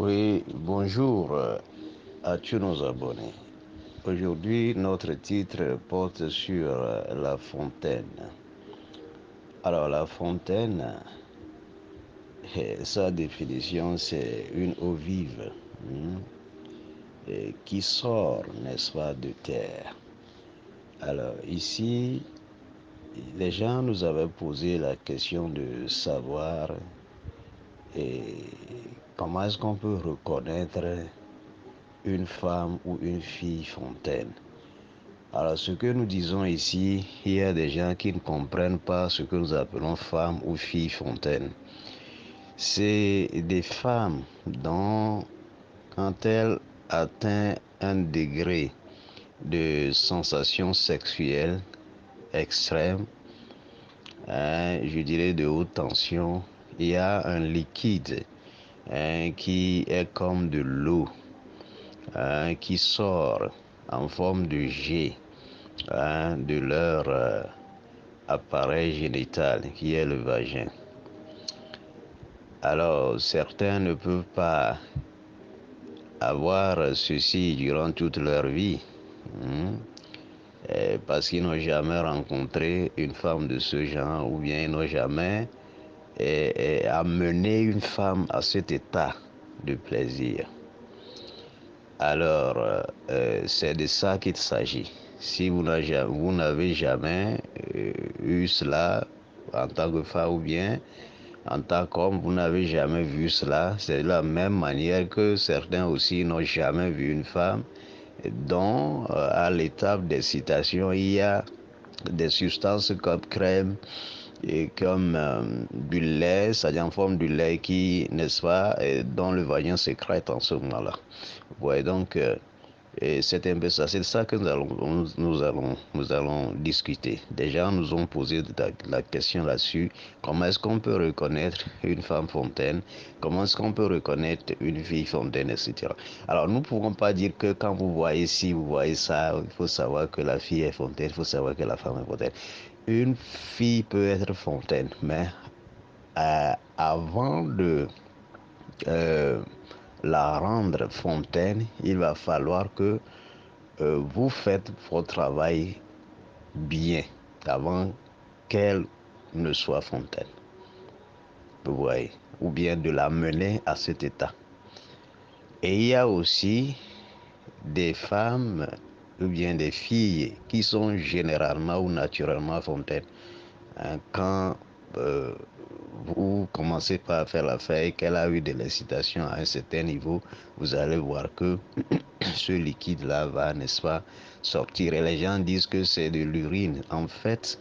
Oui, bonjour à tous nos abonnés. Aujourd'hui, notre titre porte sur la fontaine. Alors, la fontaine, sa définition, c'est une eau vive qui sort, n'est-ce pas, de terre. Alors, ici, les gens nous avaient posé la question de savoir comment est-ce qu'on peut reconnaître une femme ou une fille fontaine. Alors, ce que nous disons ici, il y a des gens qui ne comprennent pas ce que nous appelons femme ou fille fontaine. C'est des femmes dont, quand elles atteignent un degré de sensation sexuelle extrême, je dirais de haute tension, il y a un liquide qui est comme de l'eau qui sort en forme de jet de leur appareil génital qui est le vagin. Alors, certains ne peuvent pas avoir ceci durant toute leur vie parce qu'ils n'ont jamais rencontré une femme de ce genre ou bien ils n'ont jamais amené une femme à cet état de plaisir. Alors, c'est de ça qu'il s'agit. Si vous n'avez jamais eu cela en tant que femme ou bien en tant qu'homme, vous n'avez jamais vu cela, c'est de la même manière que certains aussi n'ont jamais vu une femme dont à l'étape d'excitation, il y a des substances comme crème et comme du lait, c'est-à-dire en forme de lait qui, n'est-ce pas, dont le vagin sécrète en ce moment-là. Vous voyez donc, c'est un peu ça, c'est ça que nous allons discuter. Déjà, nous ont posé la question là-dessus. Comment est-ce qu'on peut reconnaître une femme fontaine? Comment est-ce qu'on peut reconnaître une fille fontaine, etc. Alors, nous ne pouvons pas dire que quand vous voyez ci, vous voyez ça, il faut savoir que la fille est fontaine, il faut savoir que la femme est fontaine. Une fille peut être fontaine, mais avant de la rendre fontaine, il va falloir que vous faites votre travail bien avant qu'elle ne soit fontaine. Vous voyez, ou bien de la mener à cet état. Et il y a aussi des femmes ou bien des filles qui sont généralement ou naturellement fontaines. Quand vous commencez par faire l'affaire et qu'elle a eu de l'excitation à un certain niveau, vous allez voir que ce liquide-là va, n'est-ce pas, sortir. Et les gens disent que c'est de l'urine. En fait,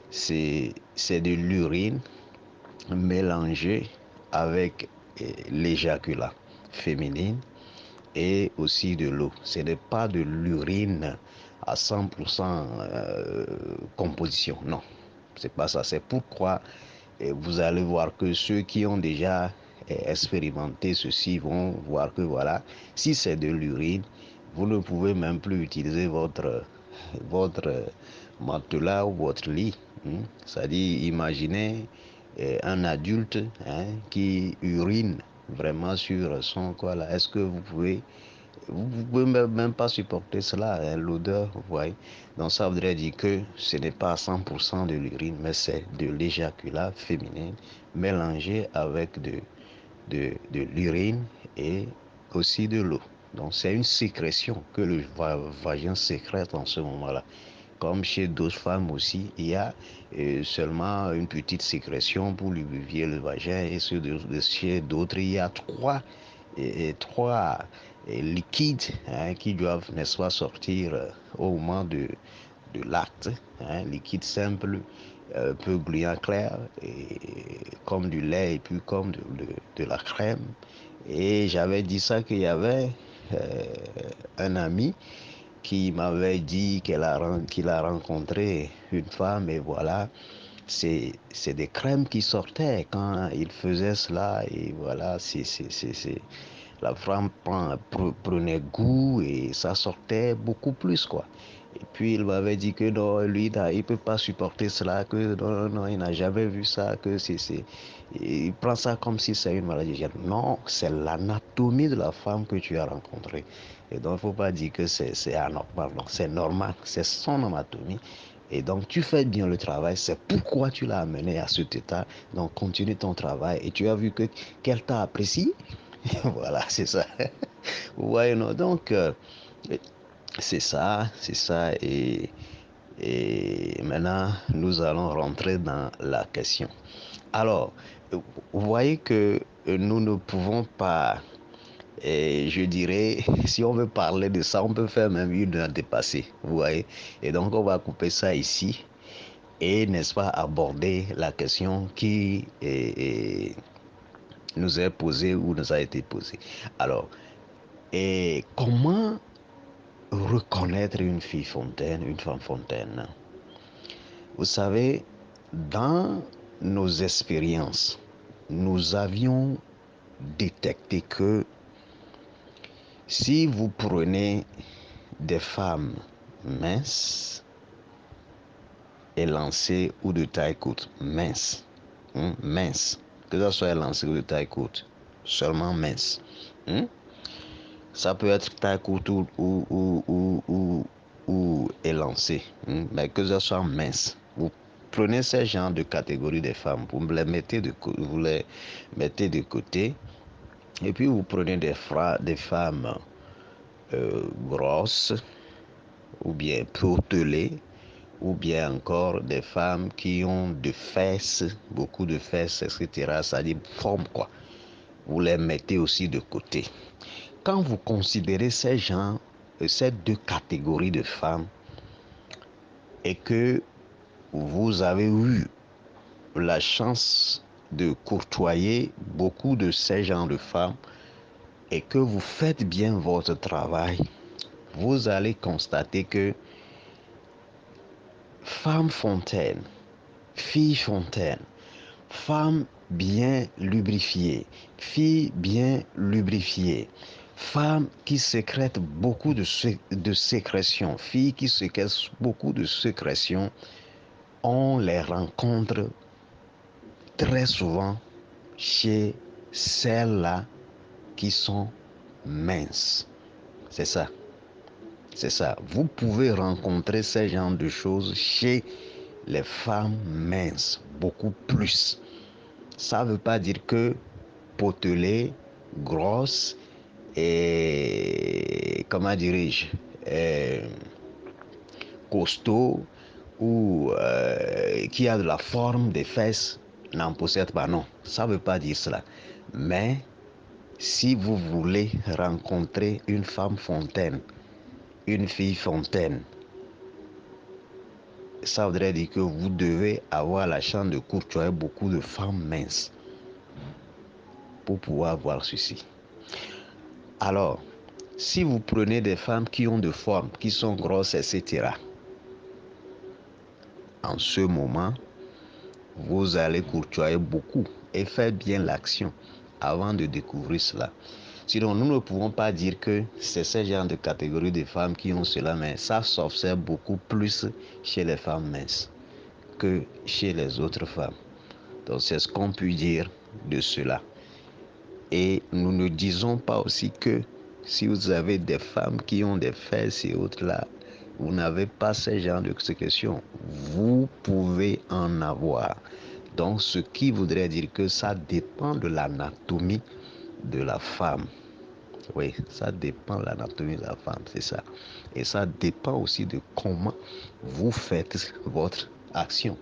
c'est de l'urine mélangée avec l'éjaculat féminine et aussi de l'eau. Ce n'est pas de l'urine à 100% composition, non. C'est pas ça. C'est pourquoi vous allez voir que ceux qui ont déjà expérimenté ceci vont voir que voilà, si c'est de l'urine, vous ne pouvez même plus utiliser votre matelas ou votre lit. C'est-à-dire, imaginez un adulte qui urine vraiment sur son quoi là. Est-ce que vous pouvez même pas supporter cela, l'odeur, vous voyez. Donc ça voudrait dire que ce n'est pas 100% de l'urine, mais c'est de l'éjaculat féminin mélangé avec de l'urine et aussi de l'eau. Donc c'est une sécrétion que le vagin sécrète en ce moment-là. Comme chez d'autres femmes aussi, il y a seulement une petite sécrétion pour lubrifier le vagin et chez d'autres, il y a trois liquides qui doivent, n'est-ce pas, sortir au moment de l'acte. Liquide simple, peu gluant clair, comme du lait et puis comme de la crème. Et j'avais dit ça qu'il y avait un ami qui m'avait dit qu'il a rencontré une femme et voilà, c'est des crèmes qui sortaient quand il faisait cela et voilà, la femme prenait goût et ça sortait beaucoup plus quoi. Et puis il m'avait dit que non, lui, il ne peut pas supporter cela, que non, il n'a jamais vu ça, que il prend ça comme si c'est une maladie gênante. Non, c'est l'anatomie de la femme que tu as rencontrée. Et donc, il ne faut pas dire que c'est anormal. Non, c'est normal. C'est son anatomie. Et donc, tu fais bien le travail. C'est pourquoi tu l'as amené à cet état. Donc, continue ton travail. Et tu as vu qu'elle t'a apprécié. Voilà, c'est ça. Vous voyez, non? Donc, c'est ça, c'est ça. Et maintenant, nous allons rentrer dans la question. Alors, vous voyez que nous ne pouvons pas, et je dirais, si on veut parler de ça, on peut faire même une heure dépassée, vous voyez. Et donc, on va couper ça ici et, n'est-ce pas, aborder la question qui nous est posée ou nous a été posée. Alors, et comment reconnaître une fille fontaine, une femme fontaine? Vous savez, dans nos expériences, nous avions détecté que si vous prenez des femmes minces, élancées ou de taille courte, minces, que ça soit élancé ou de taille courte, seulement mince, ça peut être taille courte ou élancé, mais que ça soit mince. Vous prenez ces genres de catégories de femmes, vous les mettez de côté, et puis vous prenez des femmes grosses, ou bien potelées, ou bien encore des femmes qui ont des fesses, beaucoup de fesses, etc. Ça dit forme quoi. Vous les mettez aussi de côté. Quand vous considérez ces deux catégories de femmes, et que vous avez eu la chance de courtoyer beaucoup de ces genres de femmes, et que vous faites bien votre travail, vous allez constater que femme fontaine, fille fontaine, femme bien lubrifiée, fille bien lubrifiée, femme qui sécrète beaucoup de sécrétions, fille qui sécrète beaucoup de sécrétions, on les rencontre très souvent chez celles-là qui sont minces. C'est ça. C'est ça. Vous pouvez rencontrer ce genre de choses chez les femmes minces, beaucoup plus. Ça ne veut pas dire que potelée, grosse et, comment dirais-je, costaud ou qui a de la forme des fesses n'en possède pas. Non, ça ne veut pas dire cela. Mais si vous voulez rencontrer une femme fontaine, une fille fontaine, ça voudrait dire que vous devez avoir la chance de courtoyer beaucoup de femmes minces pour pouvoir voir ceci. Alors, si vous prenez des femmes qui ont de forme, qui sont grosses, etc., en ce moment, vous allez courtoyer beaucoup et faire bien l'action avant de découvrir cela. Sinon, nous ne pouvons pas dire que c'est ce genre de catégorie de femmes qui ont cela, mais ça s'observe beaucoup plus chez les femmes minces que chez les autres femmes. Donc, c'est ce qu'on peut dire de cela. Et nous ne disons pas aussi que si vous avez des femmes qui ont des fesses et autres là, vous n'avez pas ce genre de sécrétion. Vous pouvez en avoir. Donc, ce qui voudrait dire que ça dépend de l'anatomie de la femme. Oui, ça dépend de l'anatomie de la femme, c'est ça. Et ça dépend aussi de comment vous faites votre action.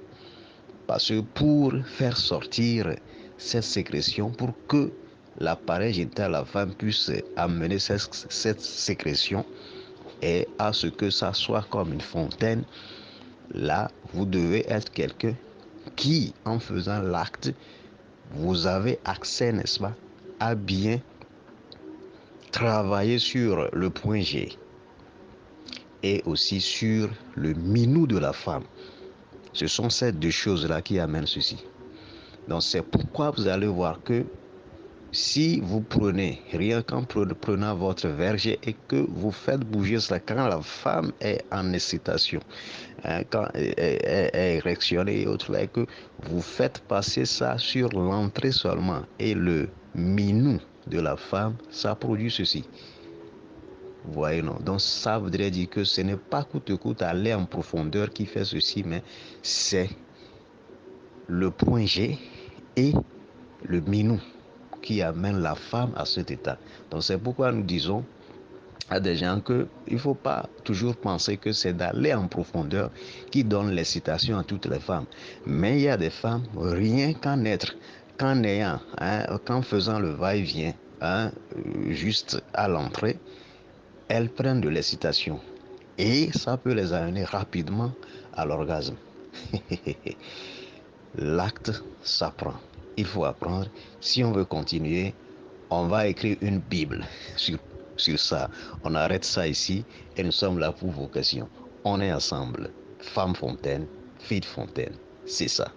Parce que pour faire sortir cette sécrétion, pour que l'appareil génital de la femme puisse amener cette sécrétion et à ce que ça soit comme une fontaine, là, vous devez être quelqu'un qui, en faisant l'acte, vous avez accès, n'est-ce pas, à bien travailler sur le point G et aussi sur le minou de la femme. Ce sont ces deux choses-là qui amènent ceci. Donc c'est pourquoi vous allez voir que Si vous prenez, rien qu'en prenant votre verger et que vous faites bouger ça quand la femme est en excitation, hein, quand elle est érectionnée et autres, et que vous faites passer ça sur l'entrée seulement et le minou de la femme, ça produit ceci. Vous voyez, non? Donc, ça voudrait dire que ce n'est pas coûte que coûte aller en profondeur qui fait ceci, mais c'est le point G et le minou qui amène la femme à cet état. Donc, c'est pourquoi nous disons à des gens qu'il ne faut pas toujours penser que c'est d'aller en profondeur qui donne l'excitation à toutes les femmes. Mais il y a des femmes, rien qu'en être, qu'en ayant, hein, qu'en faisant le va-et-vient, hein, juste à l'entrée, elles prennent de l'excitation. Et ça peut les amener rapidement à l'orgasme. L'acte s'apprend. Il faut apprendre. Si on veut continuer, on va écrire une Bible sur ça. On arrête ça ici et nous sommes là pour vos questions. On est ensemble. Femme Fontaine, fille de Fontaine. C'est ça.